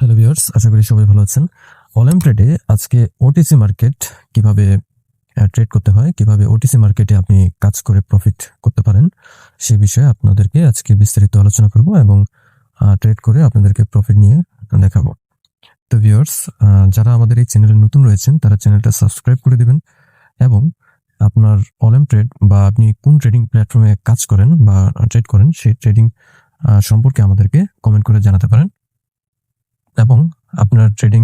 Hello viewers, আশা করি সবাই ভালো আছেন। অনলাইন ট্রেডে আজকে ওটিসি মার্কেট কিভাবে ট্রেড করতে হয়, কিভাবে ওটিসি মার্কেটে আপনি কাজ করে প্রফিট করতে পারেন, সে বিষয়ে আপনাদেরকে আজকে বিস্তারিত আলোচনা করব এবং ট্রেড করে আপনাদেরকে প্রফিট নিয়ে দেখাবো। তো ভিউয়ার্স, যারা আমাদের এই চ্যানেলে নতুন রয়েছেন তারা চ্যানেলটা সাবস্ক্রাইব করে দিবেন এবং আপনার অনলাইন ট্রেড বা আপনি কোন ট্রেডিং প্ল্যাটফর্মে কাজ করেন বা ট্রেড করেন সেই ট্রেডিং সম্পর্কে আমাদেরকে কমেন্ট করে জানাতে পারেন এবং আপনার ট্রেডিং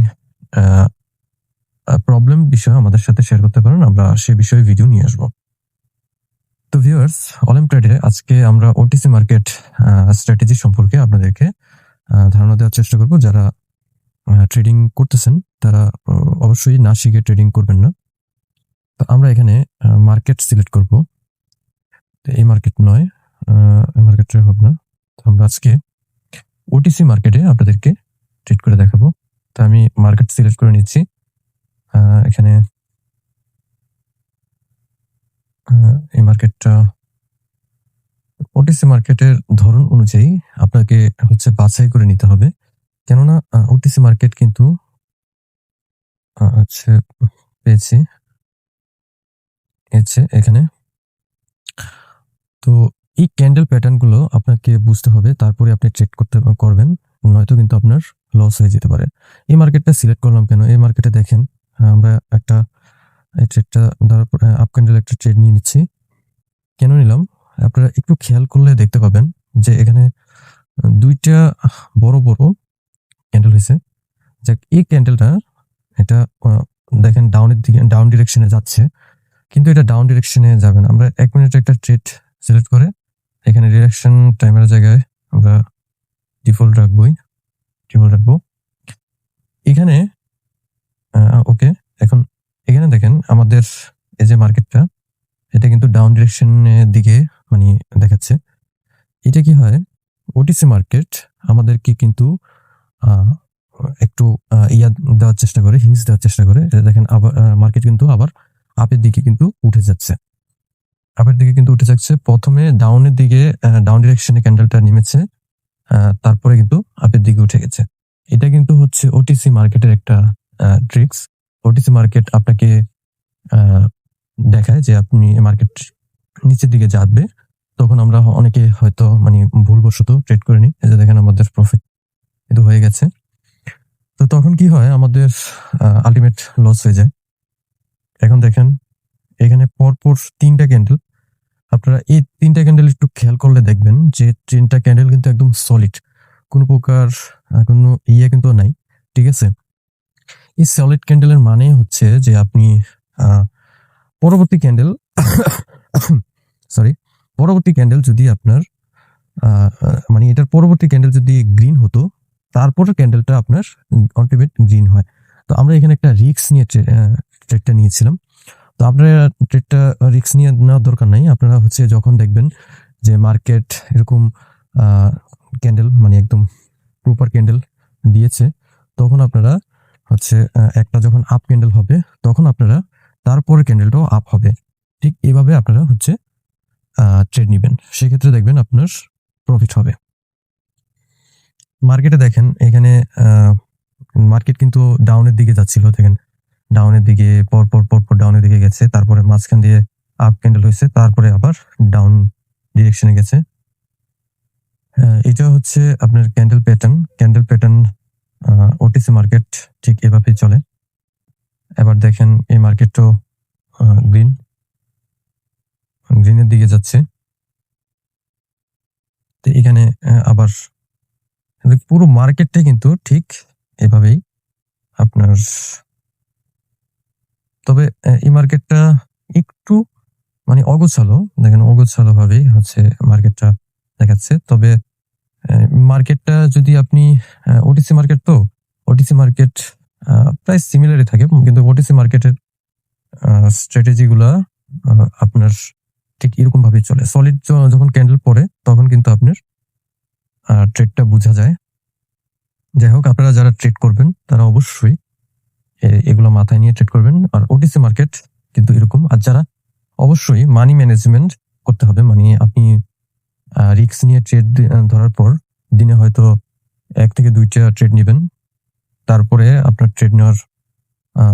প্রবলেম বিষয় আমাদের সাথে শেয়ার করতে পারেন, আমরা সে বিষয়ে ভিডিও নিয়ে আসবো। তো ভিউয়ার্স, অনলাইন ট্রেডে আজকে আমরা ওটিসি মার্কেট স্ট্র্যাটেজি সম্পর্কে আপনাদেরকে ধারণা দেওয়ার চেষ্টা করব। যারা ট্রেডিং করতেছেন তারা অবশ্যই না শিখে ট্রেডিং করবেন না। তো আমরা এখানে মার্কেট সিলেক্ট করব, তো এই মার্কেট নয়, এই মার্কেটটা হোক না। তো আমরা আজকে ওটিসি মার্কেটে আপনাদেরকে ট্রেড করে দেখাবো। তো আমি মার্কেট সিলেক্ট করে নিচ্ছি। এখানে এই মার্কেটটা ওটিসি মার্কেটের ধরন অনুযায়ী আপনাকে হচ্ছে বাছাই করে নিতে হবে, কেননা ওটিসি মার্কেট কিন্তু হচ্ছে পেয়েছি এখানে। তো এই ক্যান্ডেল প্যাটার্ন গুলো আপনাকে বুঝতে হবে, তারপরে আপনি ট্রেড করবেন, নয়তো কিন্তু আপনার লস হয়ে যেতে পারে। এই মার্কেটটা সিলেক্ট করলাম কেন? এই মার্কেটে দেখেন আমরা একটা এই ট্রেডটা ধরার পর আপ ক্যান্ডেল একটা ট্রেড নিয়ে নিচ্ছি। কেন নিলাম আপনারা একটু খেয়াল করলে দেখতে পাবেন যে এখানে দুইটা বড় বড় ক্যান্ডেল হয়েছে। যাক, এই ক্যান্ডেলটা এটা দেখেন ডাউনের দিকে, ডাউন ডিরেকশনে যাচ্ছে, কিন্তু এটা ডাউন ডিরেকশনে যাবে না। আমরা 1 মিনিট একটা ট্রেড সিলেক্ট করে এখানে ডিরেকশন টাইমের জায়গায় আমরা ডিফল্ট রাখবো। এখানে ওকে, এখন এখানে দেখেন আমাদের এই যে মার্কেটটা, এটা কিন্তু ডাউন ডিরেকশনের দিকে মানে দেখাচ্ছে। এটা কি হয়, ওটিসি মার্কেট আমাদেরকে কিন্তু একটু দেওয়ার চেষ্টা করে, হিংস দেওয়ার চেষ্টা করে। দেখেন আবার মার্কেট কিন্তু আবার আপের দিকে কিন্তু উঠে যাচ্ছে, প্রথমে ডাউনের দিকে, ডাউন ডিরেকশনে ক্যান্ডেলটা নেমেছে, তারপরে কিন্তু আপের দিকে উঠে গেছে। এটা কিন্তু হচ্ছে ওটিসি মার্কেটের একটা ট্রিক্স। ওটিসি মার্কেট আপনাকে দেখায় যে আপনি মার্কেট নিচের দিকে যাবে, তখন আমরা অনেকে হয়তো মানে ভুলবশত ট্রেড করে নিই। এই যে দেখেন আমাদের প্রফিট কিন্তু হয়ে গেছে। তো তখন কি হয়, আমাদের আলটিমেট লস হয়ে যায়। এখন দেখেন এখানে পরপর 3টা ক্যান্ডেল, আপনারা এই 3টা ক্যান্ডেল একটু খেয়াল করলে দেখবেন যে 3টা ক্যান্ডেল কিন্তু একদম সলিড, কোনো প্রকার কোনো কিন্তু নাই, ঠিক আছে। এই সলিড ক্যান্ডেলের মানে হচ্ছে যে আপনি পরবর্তী ক্যান্ডেল পরবর্তী ক্যান্ডেল যদি আপনার মানে এটার পরবর্তী ক্যান্ডেল যদি গ্রিন হতো, তারপরে ক্যান্ডেলটা আপনার আলটিমেট গ্রিন হয়। তো আমরা এখানে একটা রিস্ক নিয়ে ট্রেডটা নিয়েছিলাম। তো আপনারা ট্রেডটা রিস্ক নিয়ে নেওয়ার দরকার নাই। আপনারা হচ্ছে যখন দেখবেন যে মার্কেট এরকম ক্যান্ডেল মানে একদম প্রপার ক্যান্ডেল দিয়েছে, তখন আপনারা হচ্ছে একটা যখন আপ ক্যান্ডেল হবে, তখন আপনারা তারপরে ক্যান্ডেলটাও আপ হবে, ঠিক এভাবে আপনারা হচ্ছে ট্রেড নেবেন। সেক্ষেত্রে দেখবেন আপনার প্রফিট হবে। মার্কেটে দেখেন এখানে মার্কেট কিন্তু ডাউনের দিকে যাচ্ছিল, দেখেন ডাউনের দিকে পরপর ডাউনের দিকে গেছে, তারপরে মাঝখান দিয়ে আপ ক্যান্ডেল হয়েছে, তারপরে আবার ডাউন ডিরেকশনে গেছে। এটা হচ্ছে আপনার ক্যান্ডেল প্যাটার্ন। ওটিসি মার্কেট ঠিক এভাবেই চলে। এবার দেখেন এই মার্কেটও গ্রিনের দিকে যাচ্ছে। তো এখানে আবার পুরো মার্কেটটা কিন্তু ঠিক এভাবেই আপনার, তবে এই মার্কেটটা একটু মানে অগোছালো, দেখেন অগোছালো ভাবেই হচ্ছে মার্কেটটা দেখাচ্ছে। তবে মার্কেটটা যদি আপনি ওটিসি মার্কেট প্রায় সিমিলারই থাকে, কিন্তু ওটিসি মার্কেটের স্ট্র্যাটেজি গুলা আপনার ঠিক এরকম ভাবেই চলে। সলিড যখন ক্যান্ডেল পড়ে তখন কিন্তু আপনার ট্রেডটা বোঝা যায়। যাই হোক, আপনারা যারা ট্রেড করবেন তারা অবশ্যই এগুলো মাথায় নিয়ে ট্রেড করবেন। আর ওটিসি মার্কেট কিন্তু এরকম। আর যারা অবশ্যই মানি ম্যানেজমেন্ট করতে হবে, মানে আপনি রিস্ক নিয়ে ট্রেড ধরার পর দিনে হয়তো 1 থেকে 2টা ট্রেড নেবেন, তারপরে আপনার ট্রেড নেওয়ার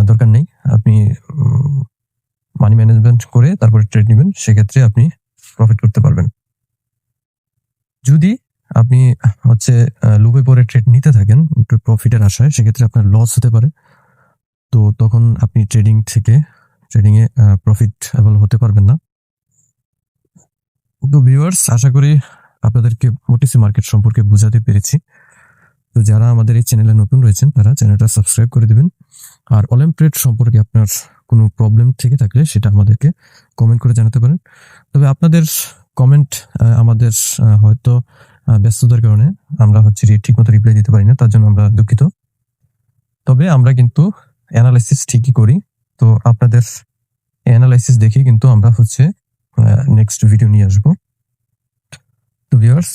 দরকার নেই। আপনি মানি ম্যানেজমেন্ট করে তারপরে ট্রেড নেবেন, সেক্ষেত্রে আপনি প্রফিট করতে পারবেন। যদি আপনি হচ্ছে লোভে পরে ট্রেড নিতে থাকেন একটু প্রফিটের আশায়, সেক্ষেত্রে আপনার লস হতে পারে। তো তখন আপনি ট্রেডিং এ প্রফিটেবল হতে পারবেন না। তো ভিউয়ার্স, আশা করি আপনাদেরকে ওটিসি মার্কেট সম্পর্কে বোঝাতে পেরেছি। তো যারা আমাদের এই চ্যানেলে নতুন রয়েছেন তারা চ্যানেলটা সাবস্ক্রাইব করে দিবেন। আর অলিম্পিয়াড সম্পর্কে আপনার কোনো প্রবলেম থেকে থাকলে সেটা আমাদেরকে কমেন্ট করে জানাতে পারেন। তবে আপনাদের কমেন্ট আমাদের হয়তো ব্যস্ততার কারণে আমরা ঠিকমতো রিপ্লাই দিতে পারি না, তার জন্য আমরা দুঃখিত। তবে আমরা কিন্তু অ্যানালাইসিস ঠিকই করি। তো আপনাদের অ্যানালাইসিস দেখে কিন্তু আমরা নেক্সট ভিডিও নিয়ে আসবো। তো ভিউয়ার্স,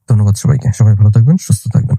ধন্যবাদ সবাইকে। সবাই ভালো থাকবেন, সুস্থ থাকবেন।